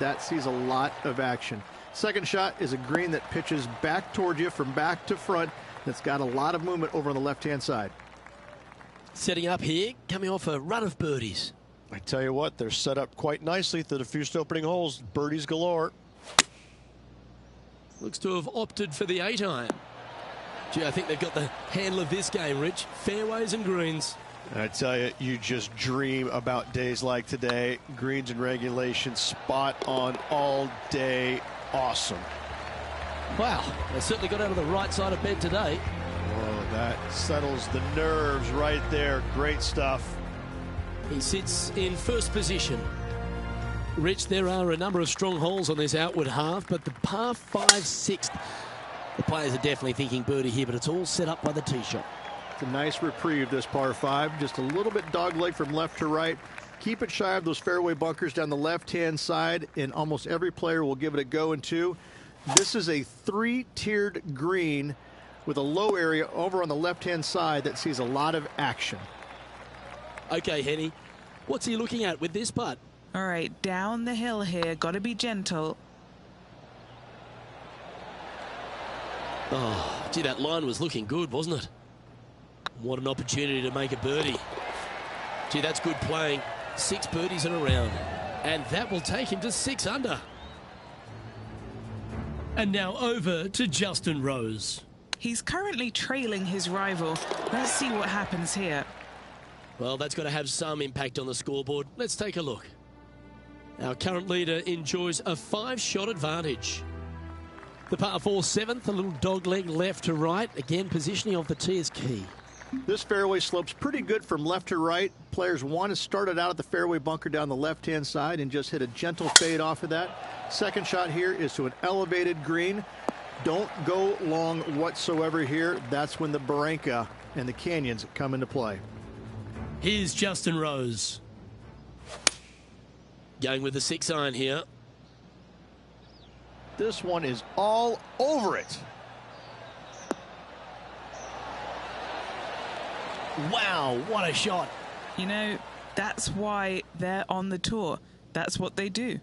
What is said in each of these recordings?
That sees a lot of action. Second shot is a green that pitches back toward you from back to front. That's got a lot of movement over on the left-hand side. Setting up here, coming off a run of birdies. I tell you what, they're set up quite nicely through the first opening holes. Birdies galore. Looks to have opted for the 8-iron. Gee, I think they've got the handle of this game, Rich. Fairways and greens. I tell you, you just dream about days like today. Greens and regulation, spot on all day. Awesome. Wow, they certainly got out of the right side of bed today. Oh, that settles the nerves right there. Great stuff. He sits in first position. Rich, there are a number of strong holes on this outward half, but the par 5 6th, the players are definitely thinking birdie here, but it's all set up by the tee shot. It's a nice reprieve, this par 5. Just a little bit dogleg from left to right. Keep it shy of those fairway bunkers down the left-hand side, and almost every player will give it a go in two. This is a 3-tiered green with a low area over on the left-hand side that sees a lot of action. Okay, Henny, what's he looking at with this putt? All right, down the hill here. Got to be gentle. Oh, gee, that line was looking good, wasn't it? What an opportunity to make a birdie. Gee, that's good playing. 6 birdies in a round. And that will take him to 6 under. And now over to Justin Rose. He's currently trailing his rival. Let's see what happens here. Well, that's got to have some impact on the scoreboard. Let's take a look. Our current leader enjoys a 5-shot advantage. The par 4 7th, a little dogleg left to right. Again, positioning of the tee is key. This fairway slopes pretty good from left to right. Players want to start it out at the fairway bunker down the left-hand side and just hit a gentle fade off of that. Second shot here is to an elevated green. Don't go long whatsoever here. That's when the barranca and the canyons come into play. Here's Justin Rose. Going with the 6-iron here. This one is all over it. Wow, what a shot. You know, that's why they're on the tour. That's what they do.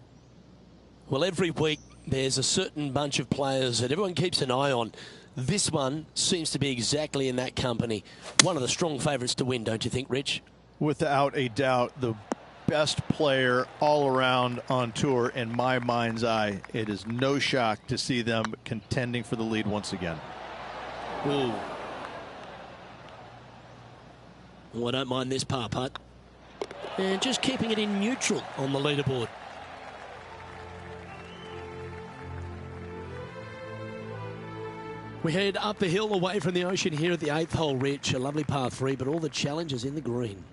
Well, every week there's a certain bunch of players that everyone keeps an eye on. This one seems to be exactly in that company. One of the strong favourites to win, don't you think, Rich? Without a doubt, the best player all around on tour in my mind's eye. It is no shock to see them contending for the lead once again. Ooh. Well, I don't mind this par putt. And just keeping it in neutral on the leaderboard. We head up the hill away from the ocean here at the 8th hole, Rich. A lovely par 3, but all the challenges in the green.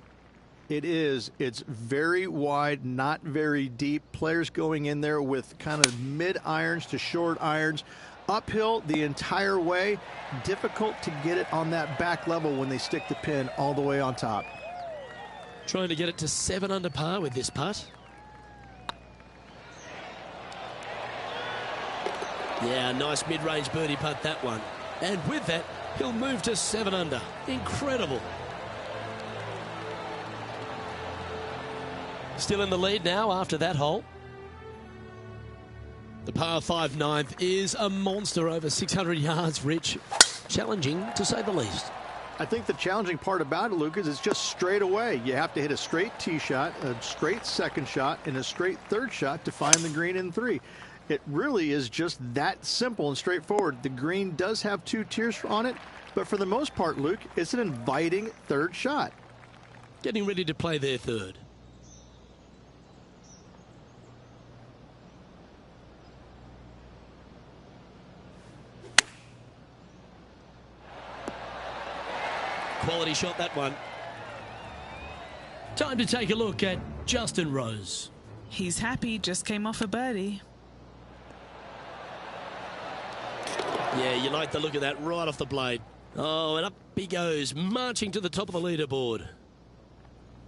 It is. It's very wide, not very deep. Players going in there with kind of mid-irons to short irons. Uphill the entire way. Difficult to get it on that back level when they stick the pin all the way on top. Trying to get it to 7 under par with this putt. Yeah, nice mid-range birdie putt, that one. And with that, he'll move to 7 under. Incredible. Still in the lead now after that hole. The par 5 9th is a monster, over 600 yards, Rich. Challenging, to say the least. I think the challenging part about it, Luke, is it's just straight away. You have to hit a straight tee shot, a straight second shot, and a straight third shot to find the green in 3. It really is just that simple and straightforward. The green does have 2 tiers on it, but for the most part, Luke, it's an inviting third shot. Getting ready to play their third. Quality shot, that one. Time to take a look at Justin Rose. He's happy, just came off a birdie. Yeah, you like the look of that right off the blade. Oh, and up he goes, marching to the top of the leaderboard.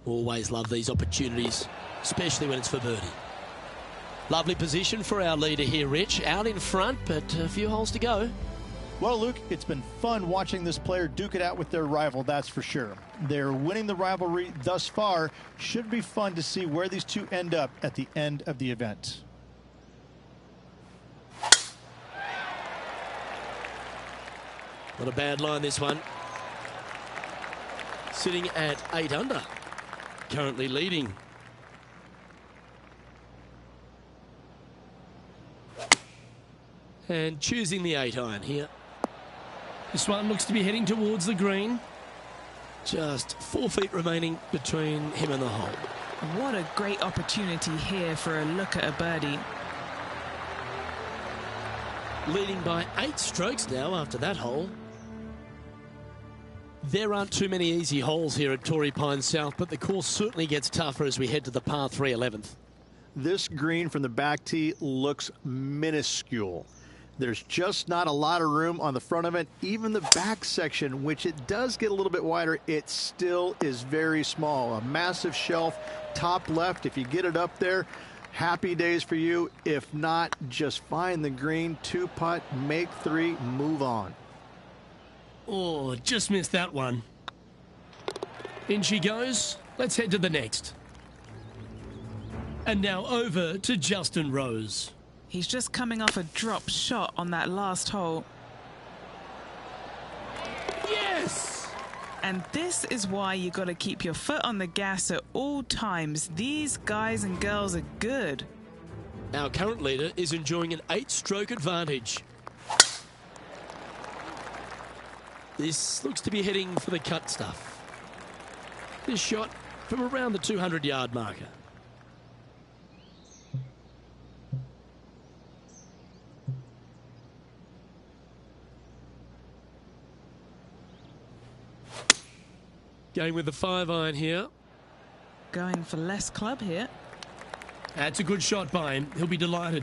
Always love these opportunities, especially when it's for birdie. Lovely position for our leader here, Rich. Out in front, but a few holes to go. Well, Luke, it's been fun watching this player duke it out with their rival, that's for sure. They're winning the rivalry thus far. Should be fun to see where these two end up at the end of the event. Not a bad line, this one. Sitting at 8 under. Currently leading. And choosing the 8-iron here. This one looks to be heading towards the green. Just 4 feet remaining between him and the hole. What a great opportunity here for a look at a birdie. Leading by 8 strokes now after that hole. There aren't too many easy holes here at Torrey Pines South, but the course certainly gets tougher as we head to the par 3 11th. This green from the back tee looks minuscule. There's just not a lot of room on the front of it. Even the back section, which it does get a little bit wider, it still is very small. A massive shelf, top left. If you get it up there, happy days for you. If not, just find the green, 2-putt, make 3, move on. Oh, just missed that one. In she goes. Let's head to the next. And now over to Justin Rose. He's just coming off a drop shot on that last hole. Yes! And this is why you got to keep your foot on the gas at all times. These guys and girls are good. Our current leader is enjoying an 8-stroke advantage. This looks to be heading for the cut stuff. This shot from around the 200-yard marker. Going with the 5-iron here. Going for less club here. That's a good shot by him. He'll be delighted.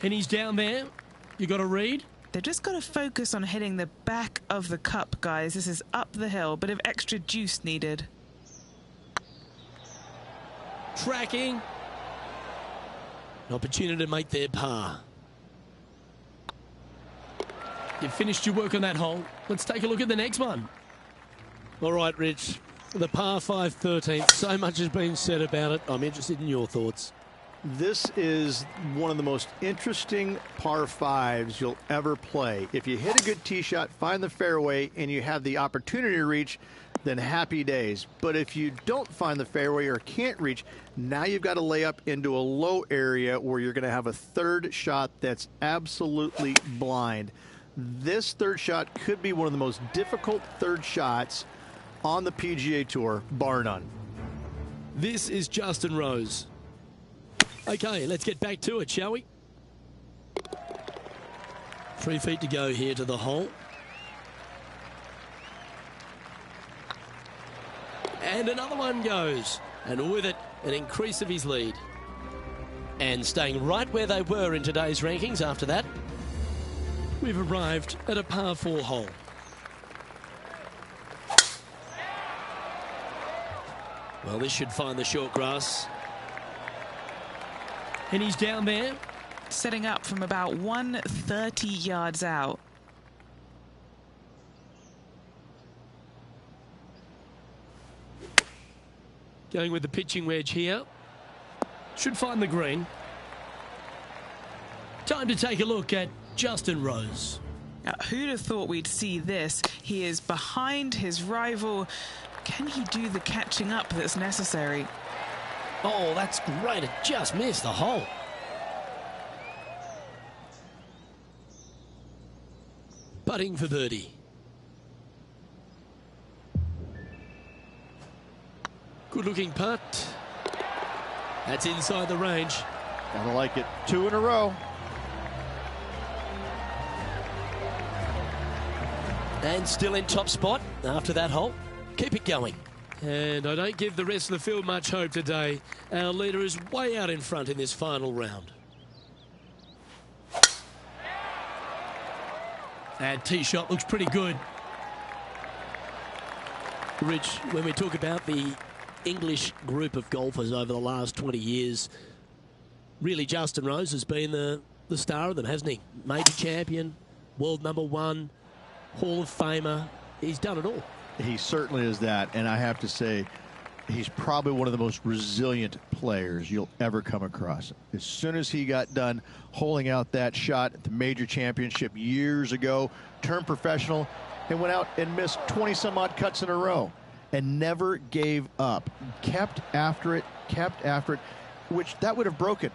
And he's down there. You got to read. They've just got to focus on hitting the back of the cup, guys. This is up the hill. Bit of extra juice needed. Tracking. An opportunity to make their par. You've finished your work on that hole. Let's take a look at the next one. All right, Rich. The par 5 13th. So much has been said about it. I'm interested in your thoughts. This is one of the most interesting par 5s you'll ever play. If you hit a good tee shot, find the fairway, and you have the opportunity to reach, then happy days. But if you don't find the fairway or can't reach, now you've got to lay up into a low area where you're going to have a third shot that's absolutely blind. This third shot could be one of the most difficult third shots on the PGA Tour, bar none. This is Justin Rose. Okay, let's get back to it, shall we? 3 feet to go here to the hole. And another one goes. And with it, an increase of his lead. And staying right where they were in today's rankings after that, we've arrived at a par 4 hole. Well, this should find the short grass. And he's down there. Setting up from about 130 yards out. Going with the pitching wedge here. Should find the green. Time to take a look at Justin Rose. Who'd have thought we'd see this? He is behind his rival. Can he do the catching up that's necessary? Oh, that's great. It just missed the hole. Putting for birdie. Good looking putt. That's inside the range. Gotta like it. 2 in a row. And still in top spot after that hole. Keep it going. And I don't give the rest of the field much hope today. Our leader is way out in front in this final round. That tee shot looks pretty good. Rich, when we talk about the English group of golfers over the last 20 years, really Justin Rose has been the star of them, hasn't he? Major champion, world #1, Hall of Famer. He's done it all. He certainly is that, and I have to say, he's probably one of the most resilient players you'll ever come across. As soon as he got done holding out that shot at the major championship years ago, turned professional, and went out and missed 20-some-odd cuts in a row and never gave up. Kept after it, which that would have broken.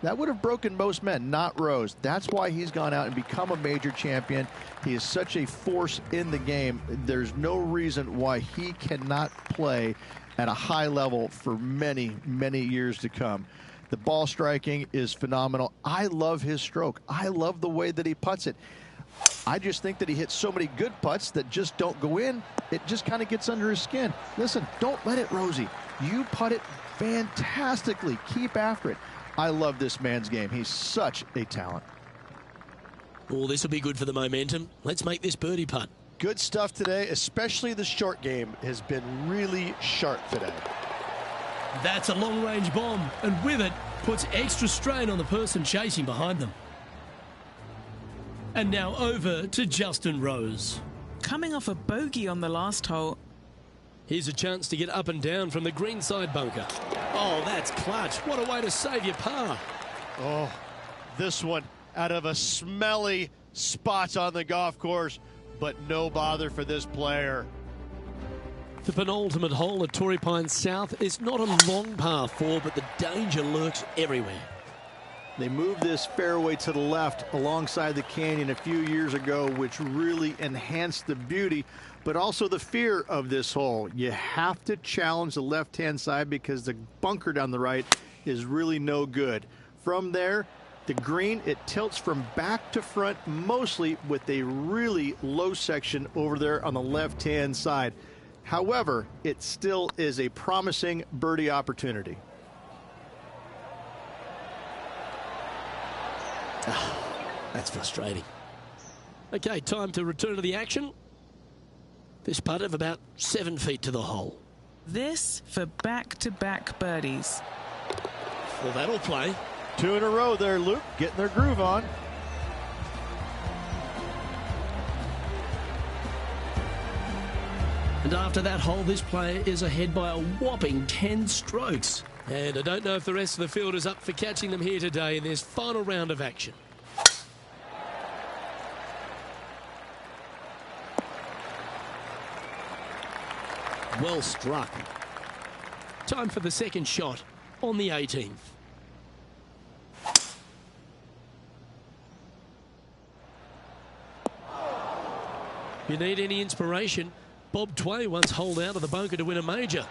That would have broken most men, not Rose. That's why he's gone out and become a major champion. He is such a force in the game. There's no reason why he cannot play at a high level for many, many years to come. The ball striking is phenomenal. I love his stroke. I love the way that he putts it. I just think that he hits so many good putts that just don't go in. It just kind of gets under his skin. Listen, don't let it, Rosie. You putt it fantastically. Keep after it. I love this man's game. He's such a talent. Oh, this will be good for the momentum. Let's make this birdie putt. Good stuff today, especially the short game has been really sharp today. That's a long-range bomb, and with it, puts extra strain on the person chasing behind them. And now over to Justin Rose. Coming off a bogey on the last hole. Here's a chance to get up and down from the greenside bunker. Oh, that's clutch. What a way to save your par. Oh, this one out of a smelly spot on the golf course, but no bother for this player. The penultimate hole at Torrey Pines South is not a long par 4, but the danger lurks everywhere. They moved this fairway to the left alongside the canyon a few years ago, which really enhanced the beauty, but also the fear of this hole. You have to challenge the left-hand side because the bunker down the right is really no good. From there, the green, it tilts from back to front, mostly with a really low section over there on the left-hand side. However, it still is a promising birdie opportunity. That's frustrating. Okay, time to return to the action. This putt of about 7 feet to the hole. This for back-to-back birdies. Well, that'll play. 2 in a row there, Luke, getting their groove on. And after that hole, this player is ahead by a whopping 10 strokes. And I don't know if the rest of the field is up for catching them here today in this final round of action. Well struck. Time for the second shot on the 18th. You need any inspiration? Bob Tway once holed out of the bunker to win a major.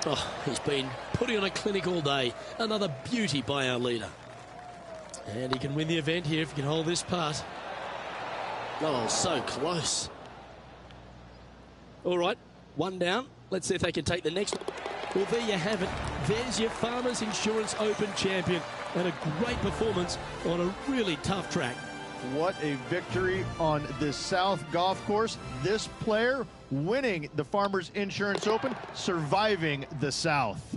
Oh, he's been putting on a clinic all day. Another beauty by our leader. And he can win the event here if he can hold this putt. Oh, so close. All right, one down. Let's see if they can take the next one. Well, there you have it. There's your Farmers Insurance Open champion. And a great performance on a really tough track. What a victory on the South Golf Course. This player winning the Farmers Insurance Open, surviving the South.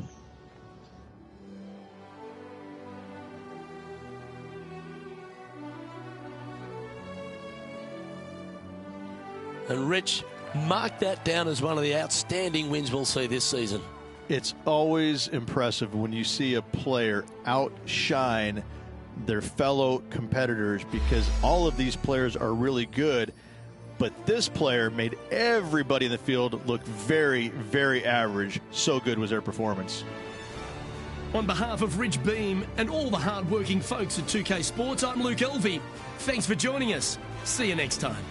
And Rich, mark that down as one of the outstanding wins we'll see this season. It's always impressive when you see a player outshine their fellow competitors, because all of these players are really good, but this player made everybody in the field look very, very average. So good was their performance. On behalf of Rich Beam and all the hard-working folks at 2K Sports, I'm Luke Elvey. Thanks for joining us. See you next time.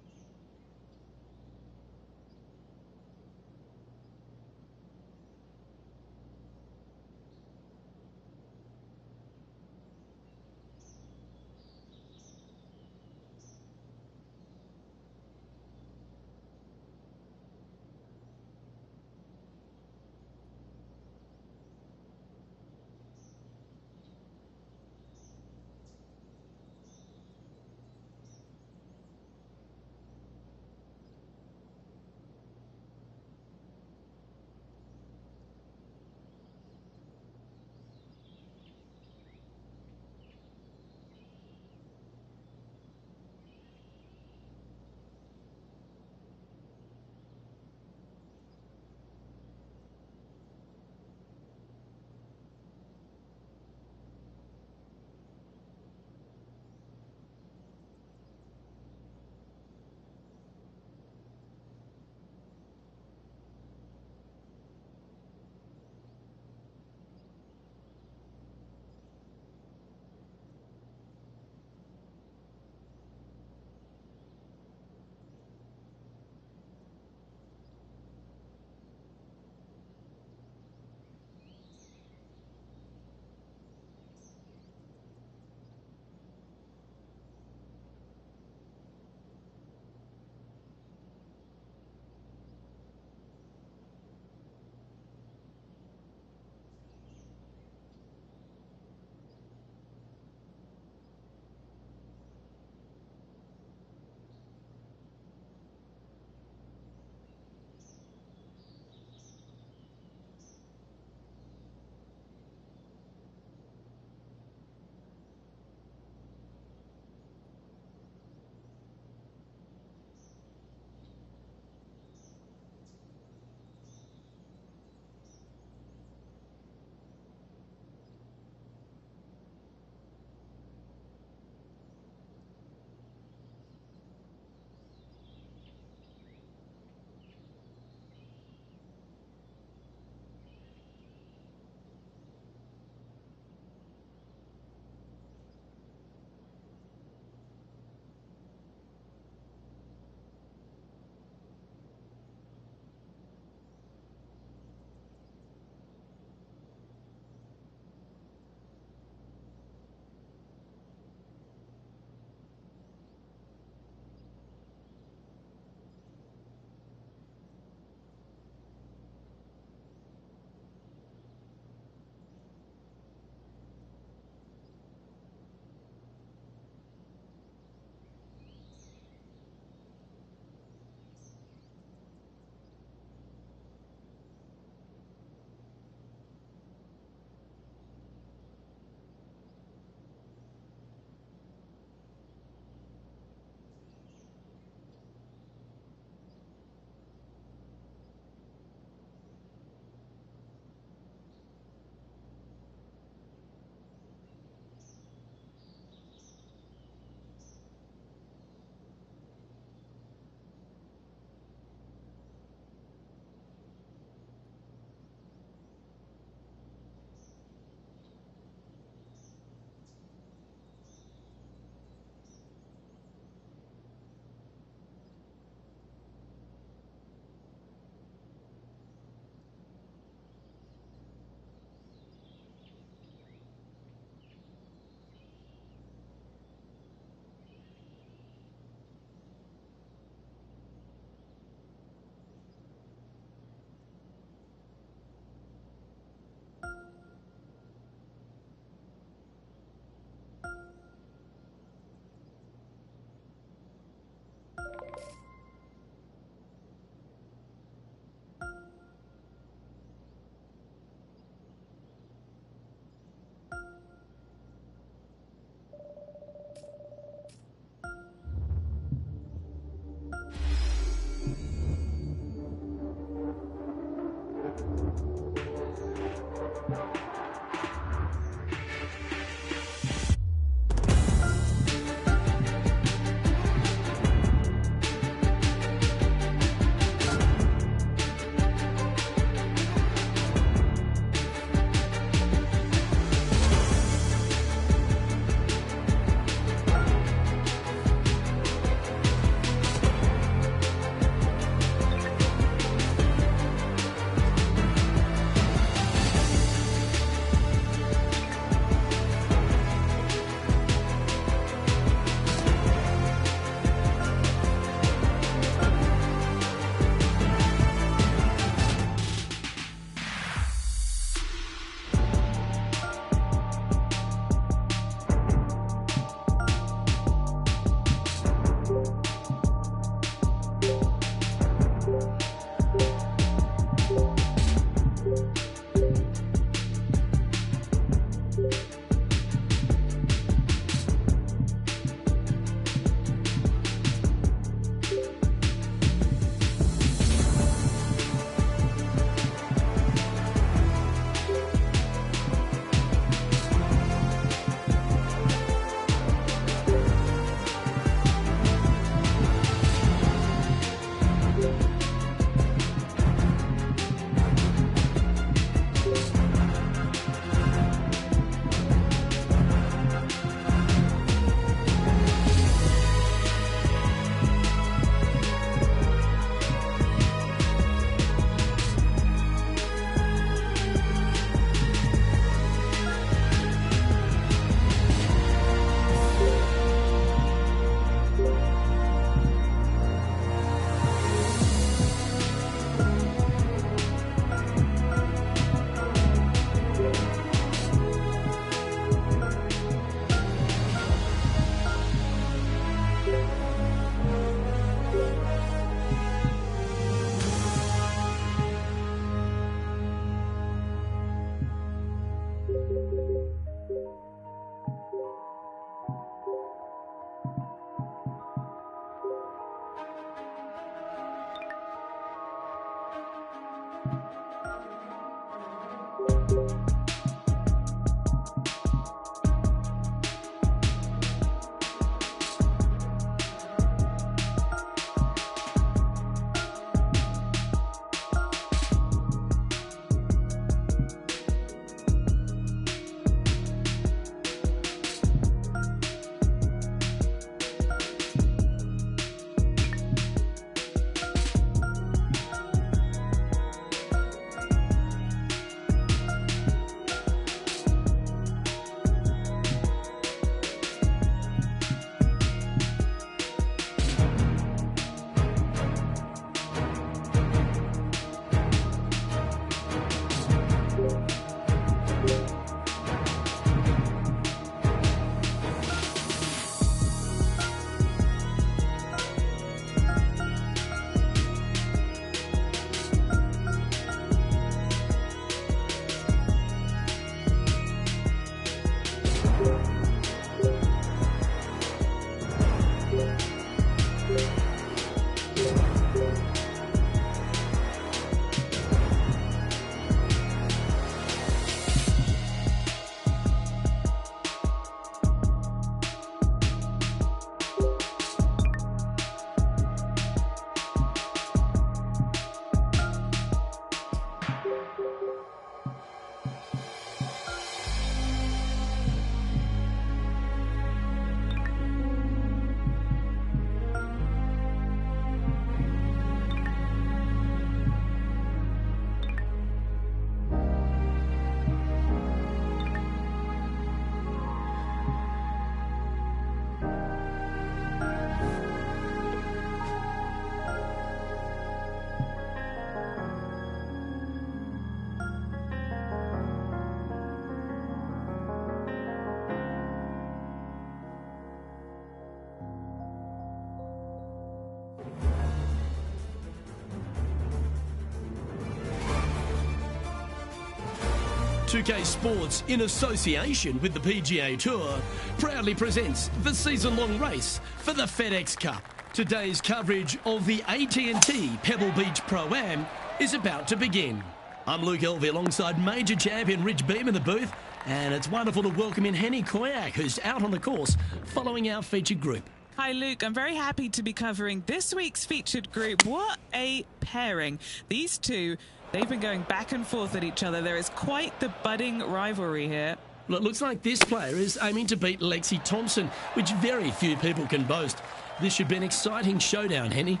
2K Sports, in association with the PGA Tour, proudly presents the season-long race for the FedEx Cup. Today's coverage of the AT&T Pebble Beach Pro-Am is about to begin. I'm Luke Elvey alongside major champion Rich Beam in the booth, and it's wonderful to welcome in Henny Koyak, who's out on the course following our featured group. Hi Luke, I'm very happy to be covering this week's featured group. What a pairing. These two, they've been going back and forth at each other. There is quite the budding rivalry here. Well, it looks like this player is aiming to beat Lexi Thompson, which very few people can boast. This should be an exciting showdown, Henny.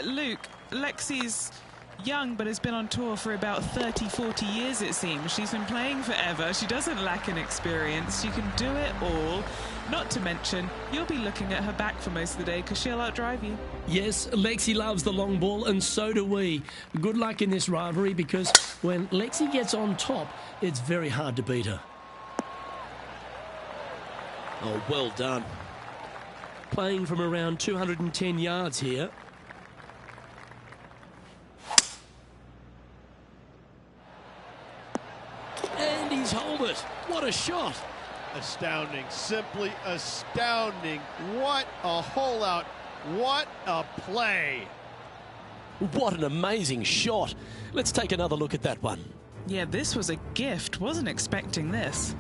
Luke, Lexi's young but has been on tour for about 30-40 years, it seems. She's been playing forever. She doesn't lack in experience. She can do it all. Not to mention, you'll be looking at her back for most of the day because she'll outdrive you. Yes, Lexi loves the long ball, and so do we. Good luck in this rivalry, because when Lexi gets on top, it's very hard to beat her. Oh, well done. Playing from around 210 yards here. And he's holed it. What a shot. Astounding, simply astounding. What a hole out. What a play. What an amazing shot. Let's take another look at that one. Yeah, this was a gift. Wasn't expecting this.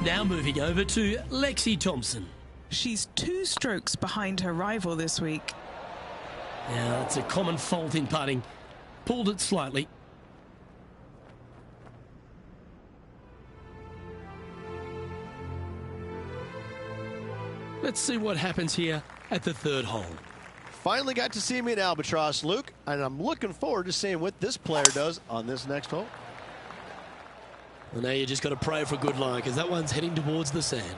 Now moving over to Lexi Thompson. She's 2 strokes behind her rival this week. Yeah, it's a common fault in putting. Pulled it slightly. Let's see what happens here at the 3rd hole. Finally got to see me in Albatross, Luke, and I'm looking forward to seeing what this player does on this next hole. Well, now you just got to pray for good lie, because that one's heading towards the sand.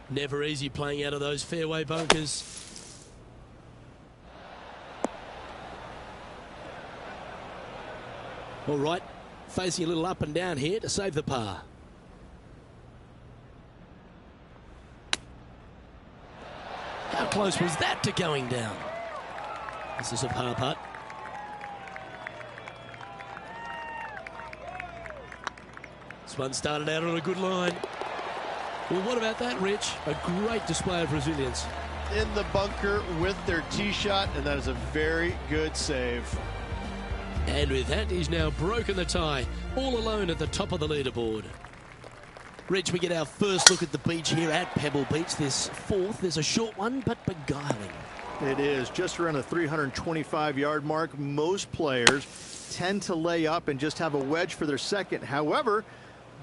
Never easy playing out of those fairway bunkers. All right, facing a little up and down here to save the par. How close was that to going down? This is a par putt. This one started out on a good line. Well, what about that, Rich? A great display of resilience. In the bunker with their tee shot, and that is a very good save. And with that, he's now broken the tie, all alone at the top of the leaderboard. Rich, we get our first look at the beach here at Pebble Beach. This 4th, there's a short one, but beguiling. It is just around the 325-yard mark. Most players tend to lay up and just have a wedge for their second. However,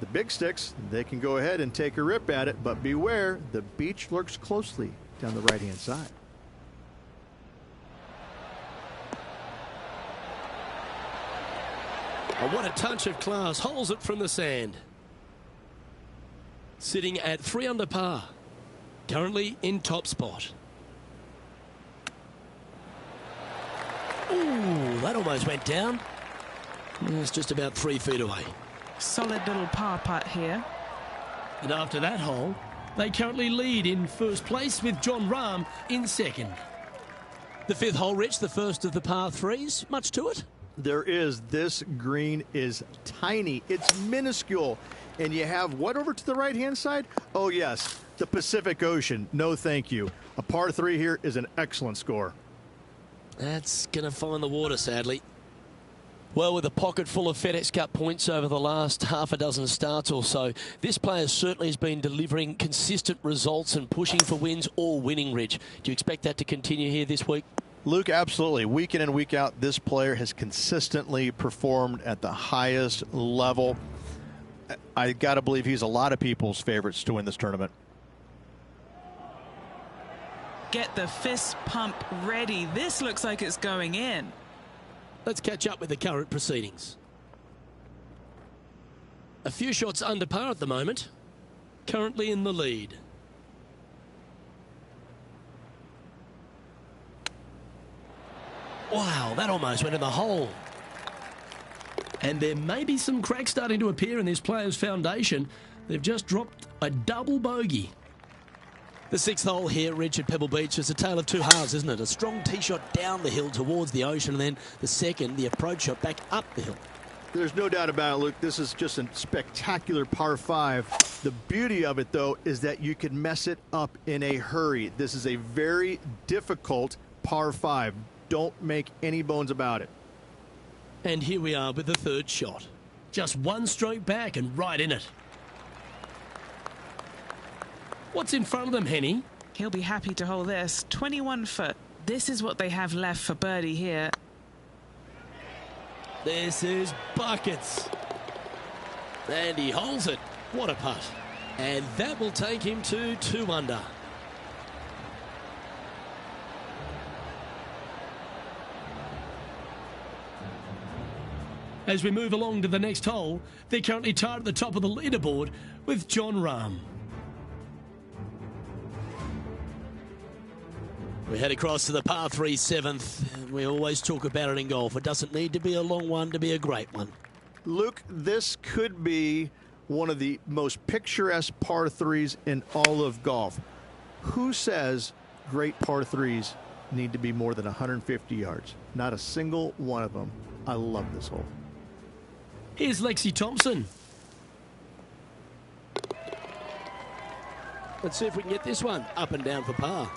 the big sticks, they can go ahead and take a rip at it, but beware, the beach lurks closely down the right-hand side. Oh, what a touch of class. Holes it from the sand. Sitting at 3 under par. Currently in top spot. Ooh, that almost went down. It's just about 3 feet away. Solid little par putt here. And after that hole, they currently lead in first place with John Rahm in second. The 5th hole, Rich, the first of the par 3s. Much to it? There is. This green is tiny. It's minuscule. And you have what over to the right-hand side? Oh, yes, the Pacific Ocean. No, thank you. A par 3 here is an excellent score. That's going to find the water, sadly. Well, with a pocket full of FedEx Cup points over the last half a dozen starts or so, this player certainly has been delivering consistent results and pushing for wins or winning, Rich. Do you expect that to continue here this week? Luke, absolutely. Week in and week out, this player has consistently performed at the highest level. I got to believe he's a lot of people's favorites to win this tournament. Get the fist pump ready. This looks like it's going in. Let's catch up with the current proceedings. A few shots under par at the moment. Currently in the lead. Wow, that almost went in the hole. And there may be some cracks starting to appear in this player's foundation. They've just dropped a double bogey. The 6th hole here, Rich, at Pebble Beach, is a tale of two halves, isn't it? A strong tee shot down the hill towards the ocean, and then the second, the approach shot back up the hill. There's no doubt about it, Luke. This is just a spectacular par 5. The beauty of it, though, is that you can mess it up in a hurry. This is a very difficult par 5. Don't make any bones about it. And here we are with the 3rd shot. Just one stroke back and right in it. What's in front of them, Henny? He'll be happy to hold this. 21 foot. This is what they have left for birdie here. This is buckets. And he holds it. What a putt. And that will take him to 2 under. As we move along to the next hole, they're currently tied at the top of the leaderboard with John Rahm. We head across to the par 3 7th. We always talk about it in golf. It doesn't need to be a long one to be a great one. Luke, this could be one of the most picturesque par 3s in all of golf. Who says great par 3s need to be more than 150 yards? Not a single one of them. I love this hole. Here's Lexi Thompson. Let's see if we can get this one up and down for par.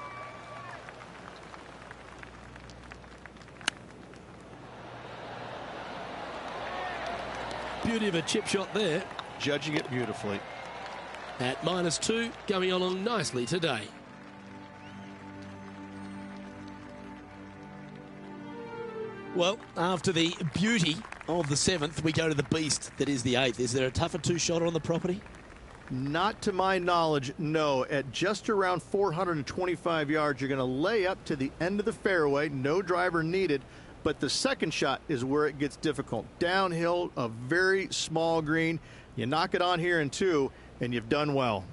Beauty of a chip shot there. Judging it beautifully. At -2, going along nicely today. Well, after the beauty of the 7th, we go to the beast that is the 8th. Is there a tougher 2-shotter on the property? Not to my knowledge, no. At just around 425 yards, you're going to lay up to the end of the fairway. No driver needed. But the second shot is where it gets difficult. Downhill, a very small green. You knock it on here in 2, and you've done well.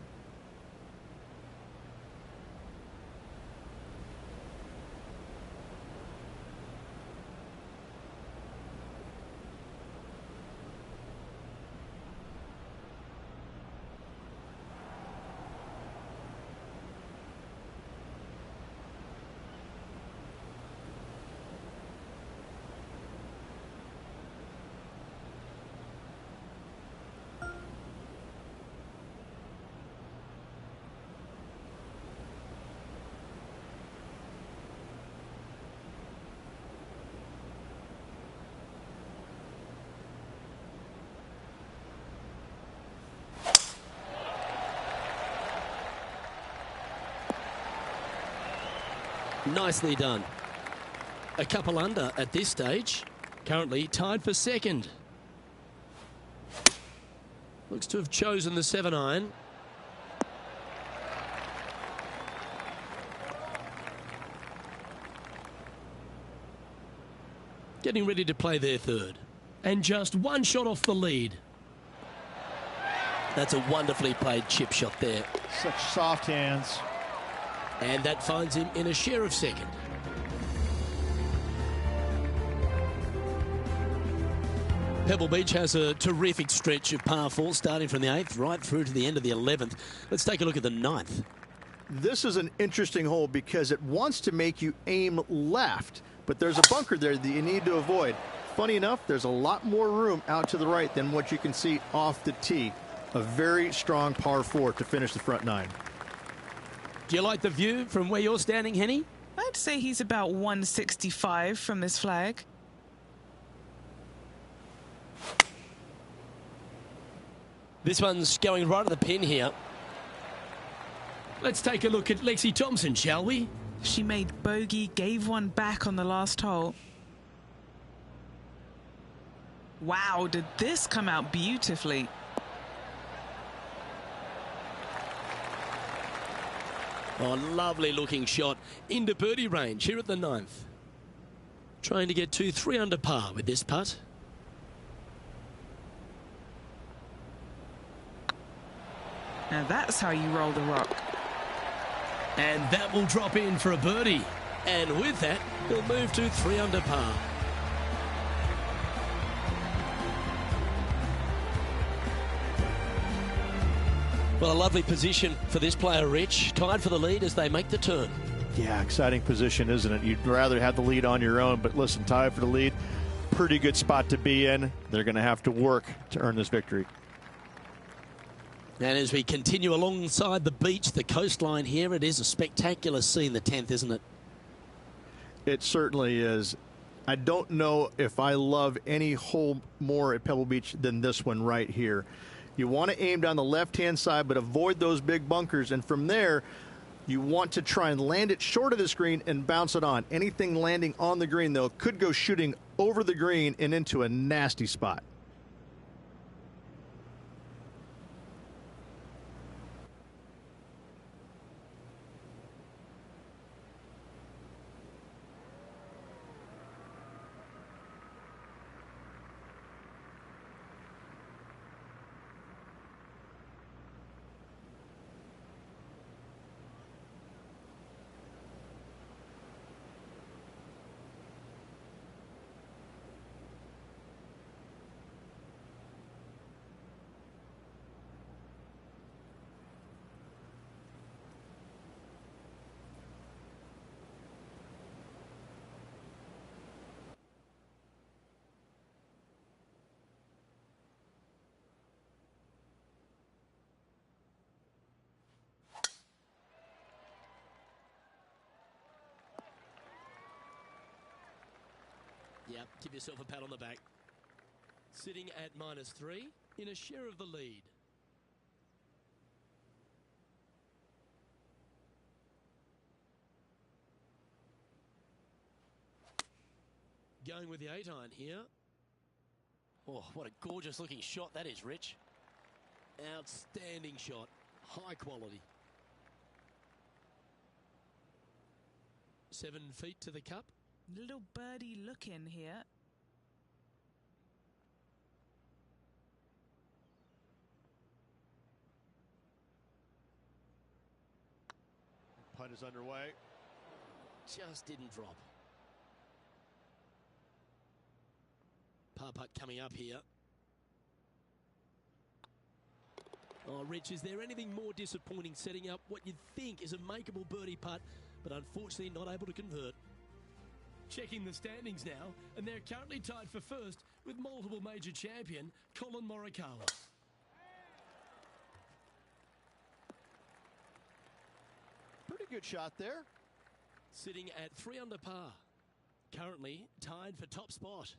Nicely done. A couple under at this stage. Currently tied for 2nd. Looks to have chosen the 7-iron. Getting ready to play their 3rd. And just one shot off the lead. That's a wonderfully played chip shot there. Such soft hands. And that finds him in a share of 2nd. Pebble Beach has a terrific stretch of par 4 starting from the 8th right through to the end of the 11th. Let's take a look at the 9th. This is an interesting hole because it wants to make you aim left, but there's a bunker there that you need to avoid. Funny enough, there's a lot more room out to the right than what you can see off the tee. A very strong par 4 to finish the front 9. Do you like the view from where you're standing, Henny? I'd say he's about 165 from this flag. This one's going right at the pin here. Let's take a look at Lexi Thompson, shall we? She made bogey, gave one back on the last hole. Wow, did this come out beautifully? Oh, lovely looking shot into birdie range here at the 9th. Trying to get to 3 under par with this putt. Now that's how you roll the rock. And that will drop in for a birdie. And with that, he'll move to 3 under par. Well, a lovely position for this player, Rich. Tied for the lead as they make the turn. Yeah, exciting position, isn't it? You'd rather have the lead on your own, but listen, tied for the lead, pretty good spot to be in. They're going to have to work to earn this victory. And as we continue alongside the beach, the coastline here, it is a spectacular scene, the 10th, isn't it? It certainly is. I don't know if I love any hole more at Pebble Beach than this one right here. You want to aim down the left-hand side, but avoid those big bunkers. And from there, you want to try and land it short of the green and bounce it on. Anything landing on the green, though, could go shooting over the green and into a nasty spot. Yep, give yourself a pat on the back. Sitting at -3 in a share of the lead. Going with the 8-iron here. Oh, what a gorgeous looking shot that is, Rich. Outstanding shot. High quality. 7 feet to the cup. Little birdie look in here. Putt is underway. Just didn't drop. Par putt coming up here. Oh, Rich, is there anything more disappointing setting up what you'd think is a makeable birdie putt, but unfortunately not able to convert? Checking the standings now, and they're currently tied for first with multiple major champion Collin Morikawa. Pretty good shot there. Sitting at 3 under par. Currently tied for top spot.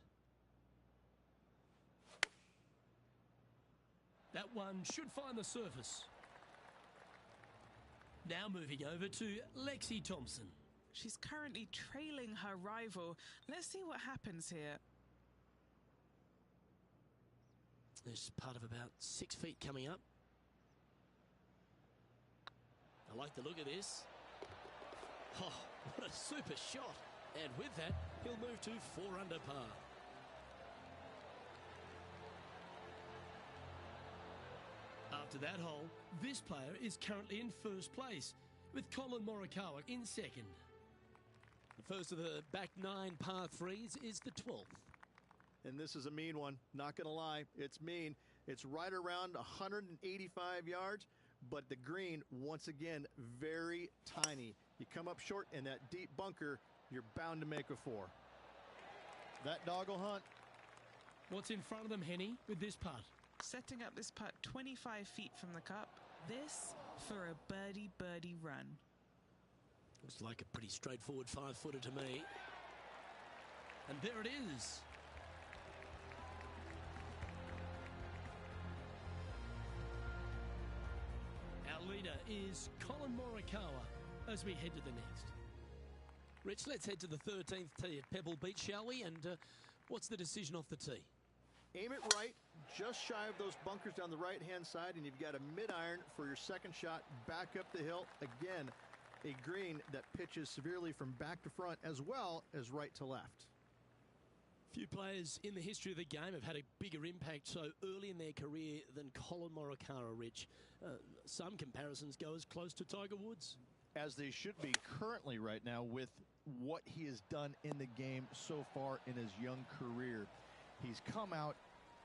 That one should find the surface. Now moving over to Lexi Thompson. She's currently trailing her rival. Let's see what happens here. There's part of about 6 feet coming up. I like the look of this. Oh, what a super shot. And with that, he'll move to 4 under par. After that hole, this player is currently in first place, with Collin Morikawa in second. The first of the back 9 par 3s is the 12th. And this is a mean one, not going to lie. It's mean. It's right around 185 yards, but the green, once again, very tiny. You come up short in that deep bunker, you're bound to make a 4. That dog will hunt. What's in front of them, Henny, with this putt? Setting up this putt 25 feet from the cup. This for a birdie run. Looks like a pretty straightforward 5-footer to me. And there it is. Our leader is Collin Morikawa as we head to the next. Rich, let's head to the 13th tee at Pebble Beach, shall we? And what's the decision off the tee? Aim it right, just shy of those bunkers down the right-hand side, and you've got a mid-iron for your second shot back up the hill. Again, a green that pitches severely from back to front as well as right to left. Few players in the history of the game have had a bigger impact so early in their career than Collin Morikawa, Rich. Some comparisons go as close to Tiger Woods. As they should be currently right now with what he has done in the game so far in his young career. He's come out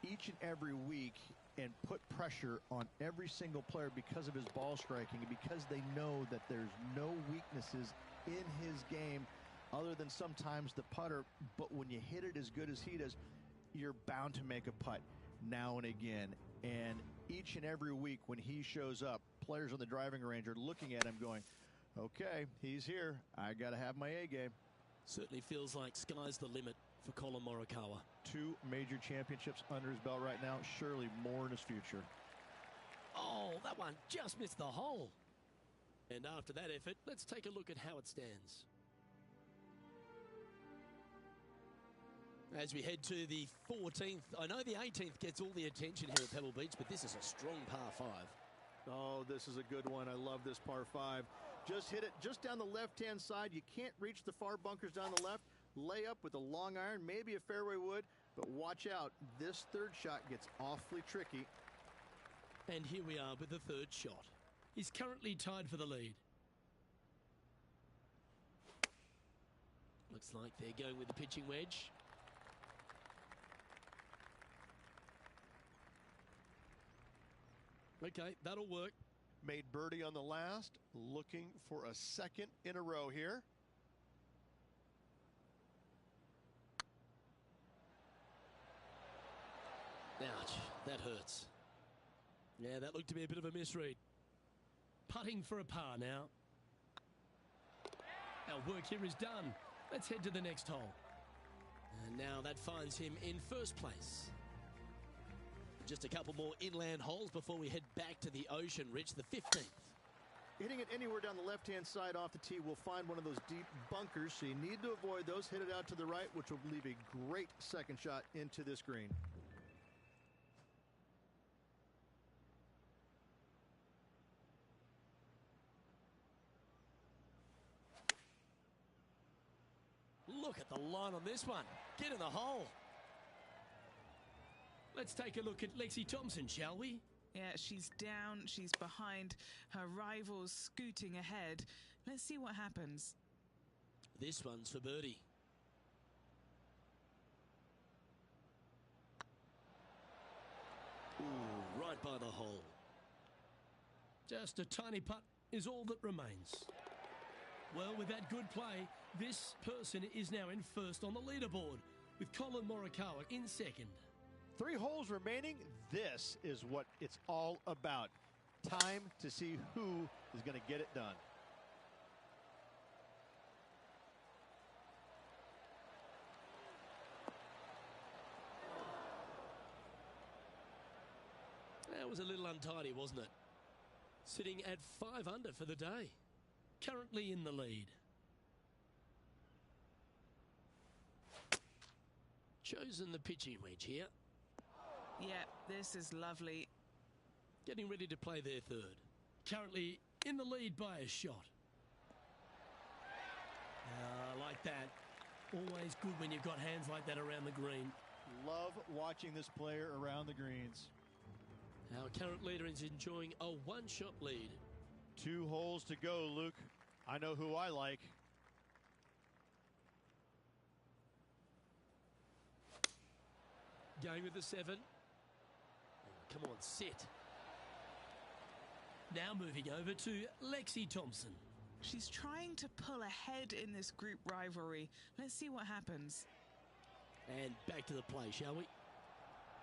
each and every week and put pressure on every single player because of his ball striking and because they know that there's no weaknesses in his game other than sometimes the putter. But when you hit it as good as he does, you're bound to make a putt now and again. And each and every week when he shows up, players on the driving range are looking at him going, okay, he's here. I got to have my A game. Certainly feels like sky's the limit for Colin Morikawa. 2 major championships under his belt right now. Surely more in his future. Oh, that one just missed the hole. And after that effort, let's take a look at how it stands. As we head to the 14th, I know the 18th gets all the attention here at Pebble Beach, but this is a strong par 5. Oh, this is a good one. I love this par 5. Just hit it just down the left-hand side. You can't reach the far bunkers down the left. Lay up with a long iron, maybe a fairway wood, but watch out. This third shot gets awfully tricky. And here we are with the third shot. He's currently tied for the lead. Looks like they're going with the pitching wedge. Okay, that'll work. Made birdie on the last, looking for a second in a row here. Ouch, that hurts. Yeah, that looked to be a bit of a misread. Putting for a par now. Our work here is done. Let's head to the next hole. And now that finds him in first place. Just a couple more inland holes before we head back to the ocean. Rich, the 15th. Hitting it anywhere down the left-hand side off the tee will find one of those deep bunkers, so you need to avoid those. Hit it out to the right, which will leave a great second shot into this green. Look at the line on this one. Get in the hole. Let's take a look at Lexi Thompson, shall we? Yeah, she's down, she's behind, her rivals scooting ahead. Let's see what happens. This one's for birdie. Ooh, right by the hole. Just a tiny putt is all that remains. Well, with that good play, this person is now in first on the leaderboard, with Colin Morikawa in second. 3 holes remaining. This is what it's all about. Time to see who is going to get it done. That was a little untidy, wasn't it? Sitting at 5 under for the day. Currently in the lead. Chosen the pitching wedge here. Yeah, this is lovely. Getting ready to play their third. Currently in the lead by a shot. Like that. Always good when you've got hands like that around the green. Love watching this player around the greens. Our current leader is enjoying a one-shot lead. 2 holes to go, Luke. I know who I like. Going with the 7. Come on, sit. Now moving over to Lexi Thompson. She's trying to pull ahead in this group rivalry. Let's see what happens. And back to the play, shall we?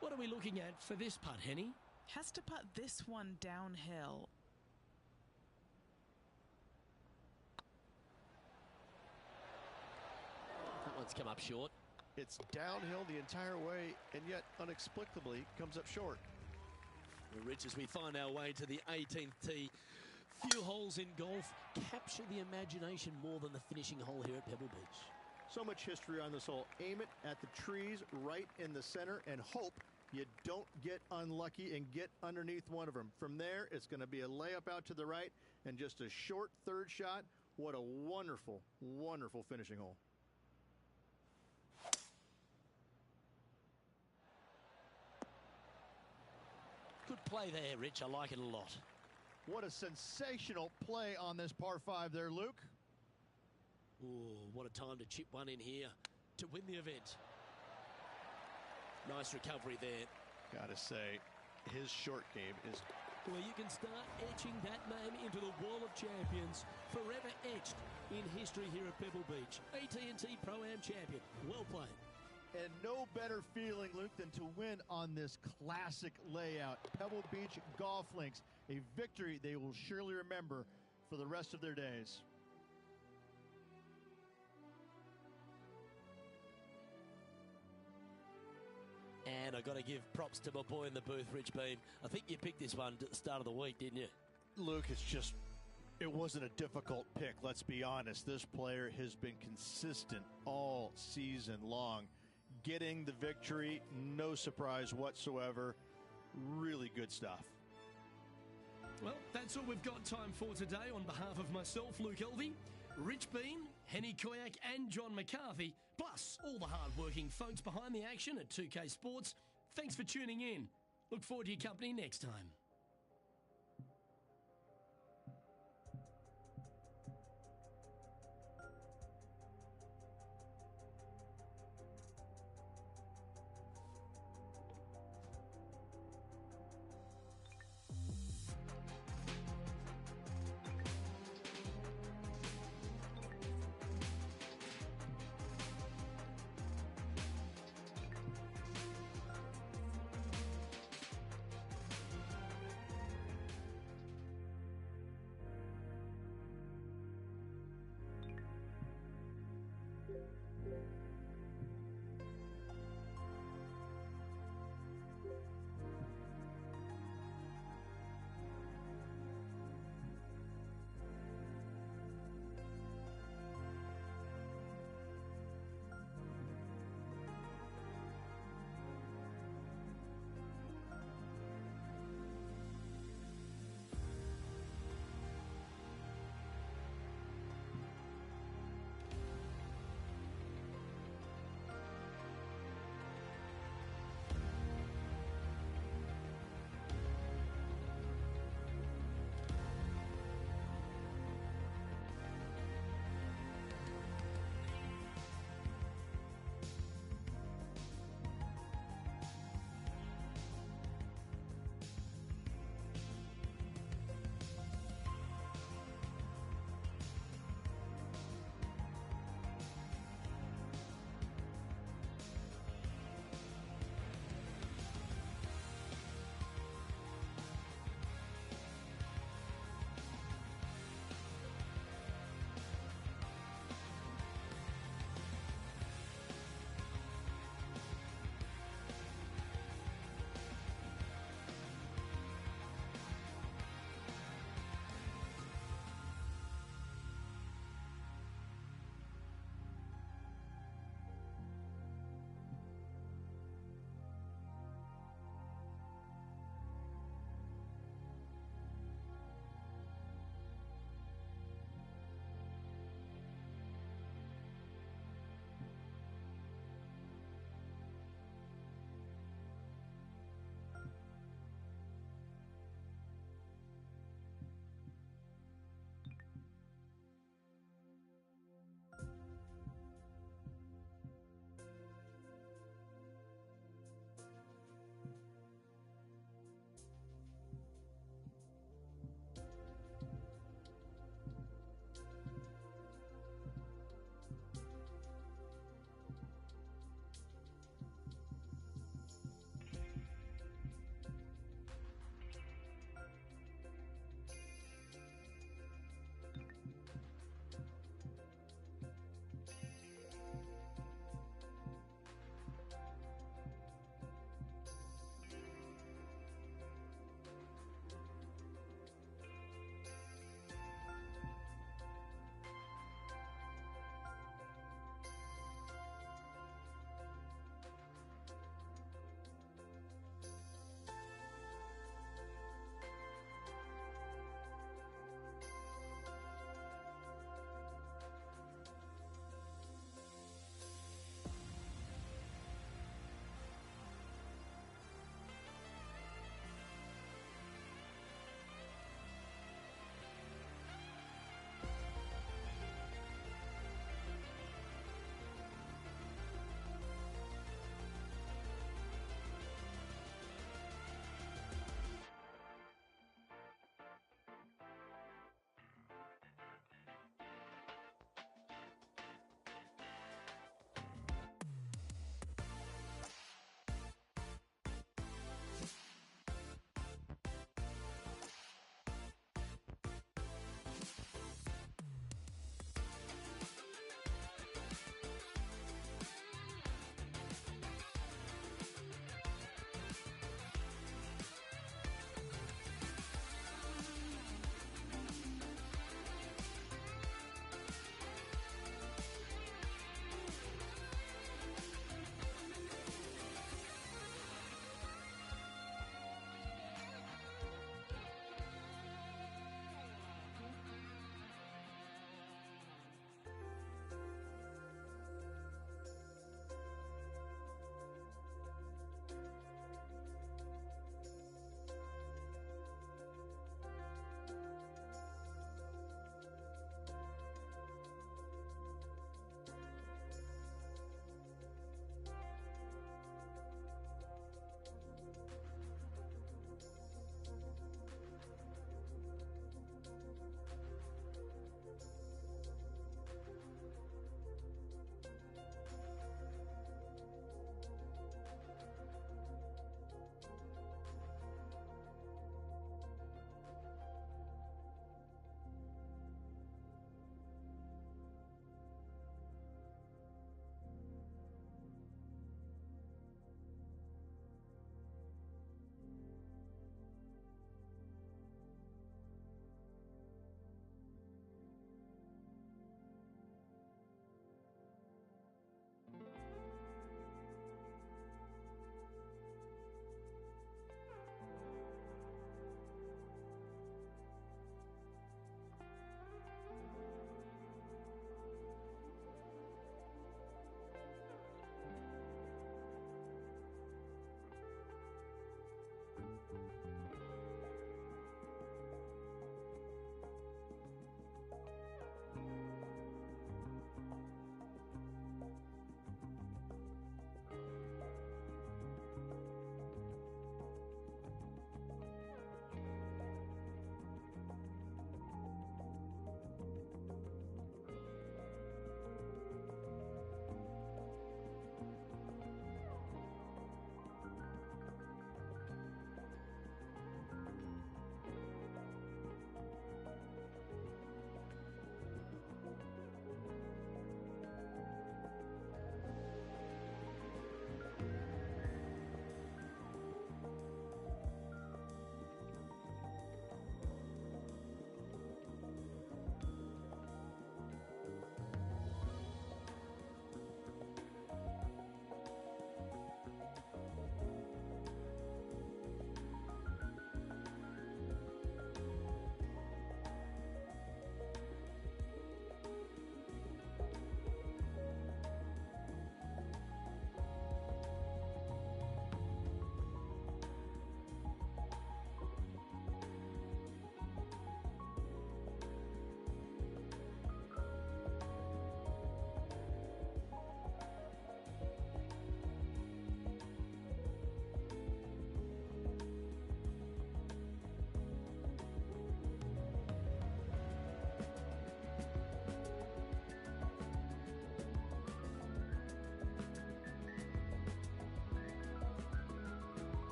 What are we looking at for this putt, Henny? Has to putt this one downhill. That one's come up short. It's downhill the entire way, and yet inexplicably comes up short. Well, Rich, as we find our way to the 18th tee, few holes in golf capture the imagination more than the finishing hole here at Pebble Beach. So much history on this hole. Aim it at the trees right in the center and hope you don't get unlucky and get underneath one of them. From there, it's going to be a layup out to the right and just a short third shot. What a wonderful, wonderful finishing hole. Good play there, Rich. I like it a lot. What a sensational play on this par 5 there, Luke. Oh, what a time to chip one in here to win the event. Nice recovery there. Gotta say, his short game is... Well, you can start etching that name into the wall of champions, forever etched in history here at Pebble Beach. AT&T Pro-Am champion. Well played. And no better feeling, Luke, than to win on this classic layout. Pebble Beach Golf Links, a victory they will surely remember for the rest of their days. And I got to give props to my boy in the booth, Rich Beam. I think you picked this one at the start of the week, didn't you? Luke, it wasn't a difficult pick, let's be honest. This player has been consistent all season long. Getting the victory, no surprise whatsoever. Really good stuff. Well, that's all we've got time for today. On behalf of myself, Luke Elvey, Rich Bean, Henny Koyak and John McCarthy, plus all the hard-working folks behind the action at 2K Sports, thanks for tuning in. Look forward to your company next time.